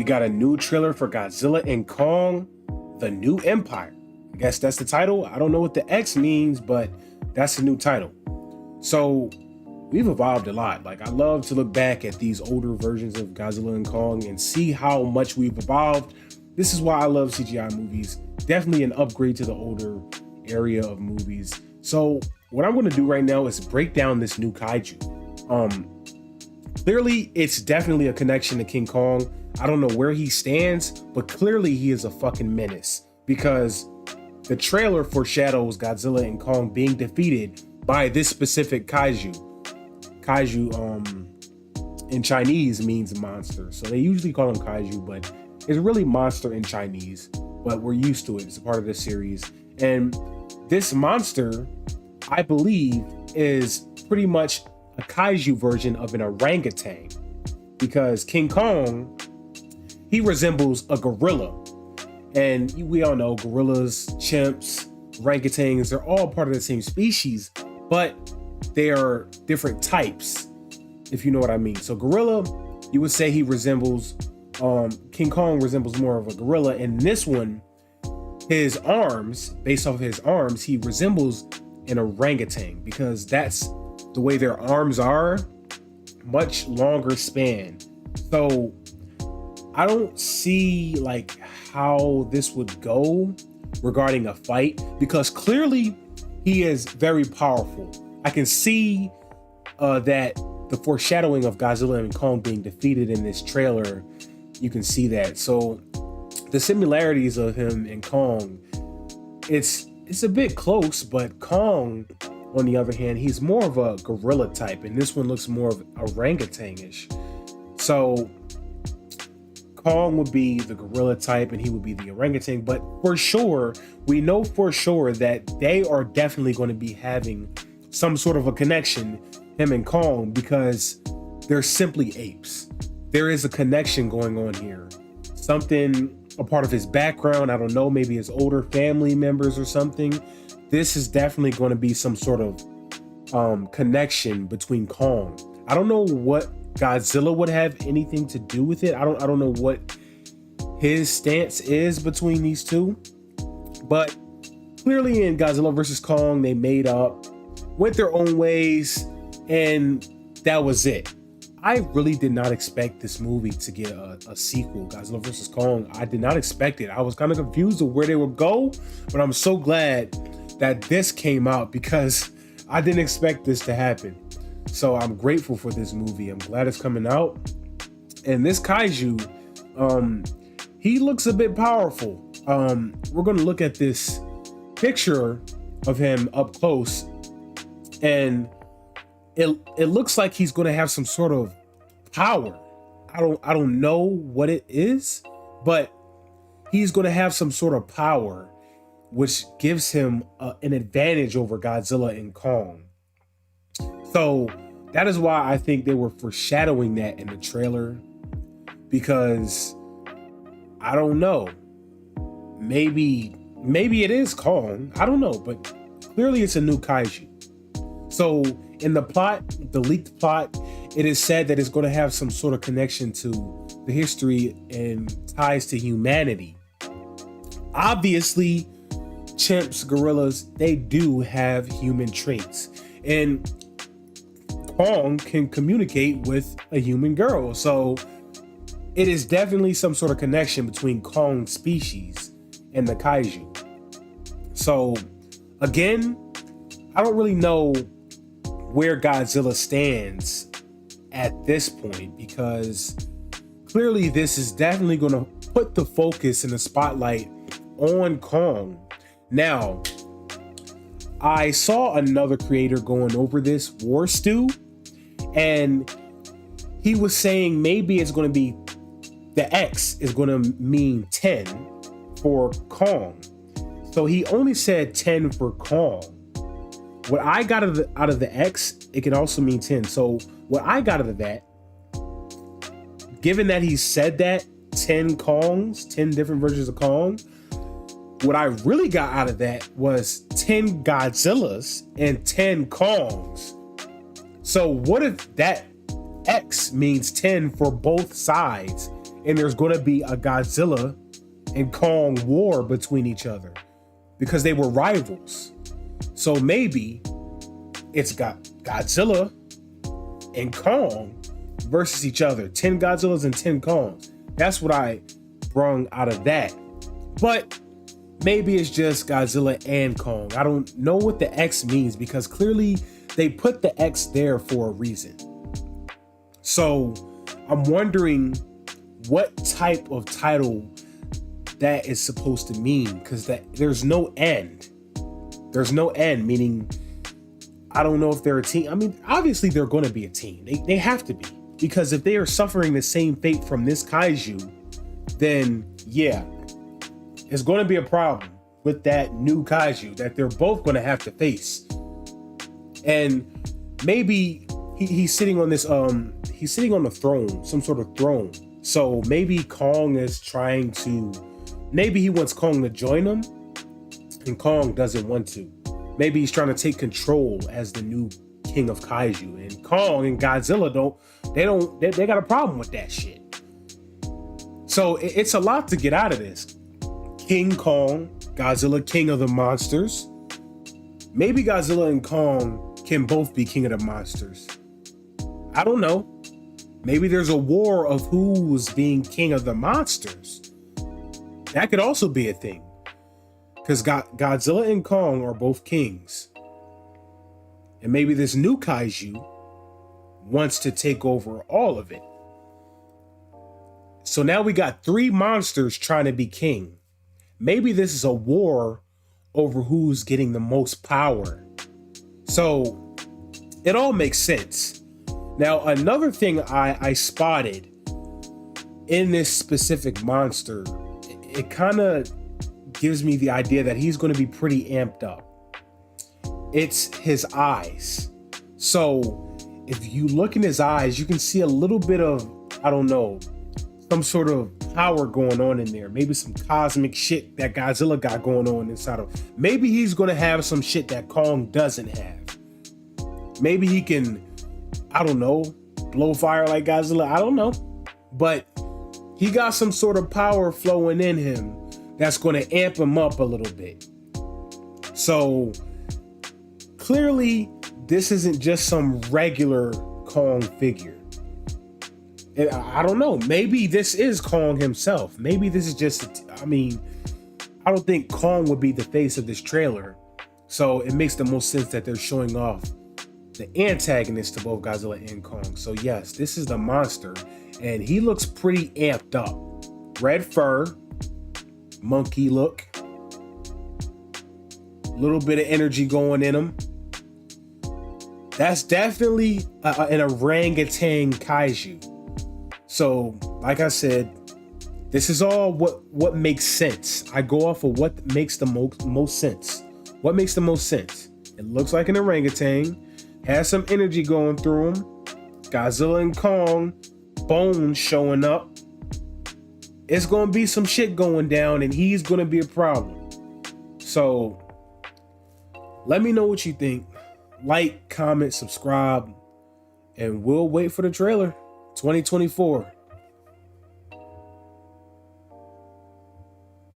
We got a new trailer for Godzilla and Kong, The New Empire. I guess that's the title. I don't know what the X means, but that's the new title. So we've evolved a lot. Like, I love to look back at these older versions of Godzilla and Kong and see how much we've evolved. This is why I love CGI movies. Definitely an upgrade to the older area of movies. So what I'm going to do right now is break down this new kaiju. Clearly, it's definitely a connection to King Kong. I don't know where he stands, but clearly he is a fucking menace because the trailer foreshadows Godzilla and Kong being defeated by this specific kaiju. Kaiju in Chinese means monster. So they usually call them kaiju, but it's really monster in Chinese, but we're used to it. It's a part of the series. And this monster, I believe, is pretty much a kaiju version of an orangutan, because King Kong, he resembles a gorilla. And we all know gorillas, chimps, orangutans, they're all part of the same species, but they are different types, if you know what I mean. So gorilla, you would say he resembles, King Kong resembles more of a gorilla. And this one, his arms, based off of his arms, he resembles an orangutan because that's the way their arms are, much longer span. So I don't see like how this would go regarding a fight, because clearly he is very powerful. I can see that the foreshadowing of Godzilla and Kong being defeated in this trailer, you can see that. So the similarities of him and Kong, it's a bit close, but Kong, on the other hand, he's more of a gorilla type, and this one looks more of orangutan-ish. So Kong would be the gorilla type and he would be the orangutan, but for sure, we know for sure that they are definitely going to be having some sort of a connection, him and Kong, because they're simply apes. There is a connection going on here. Something, a part of his background, I don't know, maybe his older family members or something. This is definitely going to be some sort of connection between Kong. I don't know what Godzilla would have anything to do with it. I don't know what his stance is between these two, but clearly in Godzilla versus Kong, they made up, went their own ways, and that was it. I really did not expect this movie to get a sequel, Godzilla vs. Kong. I did not expect it. I was kind of confused of where they would go, but I'm so glad that this came out because I didn't expect this to happen. So I'm grateful for this movie. I'm glad it's coming out. And this kaiju, he looks a bit powerful. We're going to look at this picture of him up close, and it looks like he's going to have some sort of power. I don't know what it is, but he's going to have some sort of power, which gives him an advantage over Godzilla and Kong. So that is why I think they were foreshadowing that in the trailer, because I don't know, maybe it is Kong. I don't know, but clearly it's a new kaiju. So in the plot, the leaked plot, it is said that it's going to have some sort of connection to the history and ties to humanity. Obviously, chimps, gorillas, they do have human traits, and Kong can communicate with a human girl. So it is definitely some sort of connection between Kong's species and the kaiju. So again, I don't really know where Godzilla stands at this point, because clearly this is definitely going to put the focus and the spotlight on Kong. Now, I saw another creator going over this, War Stew, and he was saying maybe it's going to be, the X is going to mean 10 for Kong. So he only said 10 for Kong. What I got out of the X, it can also mean 10. So what I got out of that, given that he said that 10 Kongs, 10 different versions of Kong, what I really got out of that was 10 Godzillas and 10 Kongs. So what if that X means 10 for both sides and there's going to be a Godzilla and Kong war between each other because they were rivals. So maybe it's got Godzilla and Kong versus each other. 10 Godzillas and 10 Kongs. That's what I brung out of that. But maybe it's just Godzilla and Kong. I don't know what the X means because clearly they put the X there for a reason. So I'm wondering what type of title that is supposed to mean, because there's no end. There's no end, meaning I don't know if they're a team. I mean, obviously they're going to be a team. They have to be, because if they are suffering the same fate from this kaiju, then yeah, it's going to be a problem with that new kaiju that they're both going to have to face. And maybe he's sitting on this he's sitting on the throne, some sort of throne. So maybe Kong is trying to, maybe he wants Kong to join him and Kong doesn't want to. Maybe he's trying to take control as the new king of kaiju, and Kong and Godzilla they got a problem with that shit. So it's a lot to get out of this. King Kong, Godzilla, king of the monsters. Maybe Godzilla and Kong can both be king of the monsters. I don't know. Maybe there's a war of who's being king of the monsters. That could also be a thing, because Godzilla and Kong are both kings. And maybe this new kaiju wants to take over all of it. So now we got 3 monsters trying to be king. Maybe this is a war over who's getting the most power. So it all makes sense. Now, another thing I spotted in this specific monster, it kind of gives me the idea that he's going to be pretty amped up. It's his eyes. So if you look in his eyes, you can see a little bit of, I don't know, some sort of power going on in there. Maybe some cosmic shit that Godzilla got going on inside of. Maybe he's going to have some shit that Kong doesn't have. Maybe he can, I don't know, blow fire like Godzilla. I don't know. But he got some sort of power flowing in him that's going to amp him up a little bit. So clearly, this isn't just some regular Kong figure. And I don't know. Maybe this is Kong himself. Maybe this is just, I don't think Kong would be the face of this trailer. So it makes the most sense that they're showing off the antagonist to both Godzilla and Kong. So yes, this is the monster. And he looks pretty amped up. Red fur, monkey look. Little bit of energy going in him. That's definitely an orangutan kaiju. So, like I said, this is all what makes sense. I go off of what makes the most sense. What makes the most sense? It looks like an orangutan, has some energy going through him. Godzilla and Kong, bones showing up. It's going to be some shit going down, and he's going to be a problem. So, let me know what you think. Like, comment, subscribe, and we'll wait for the trailer. 2024.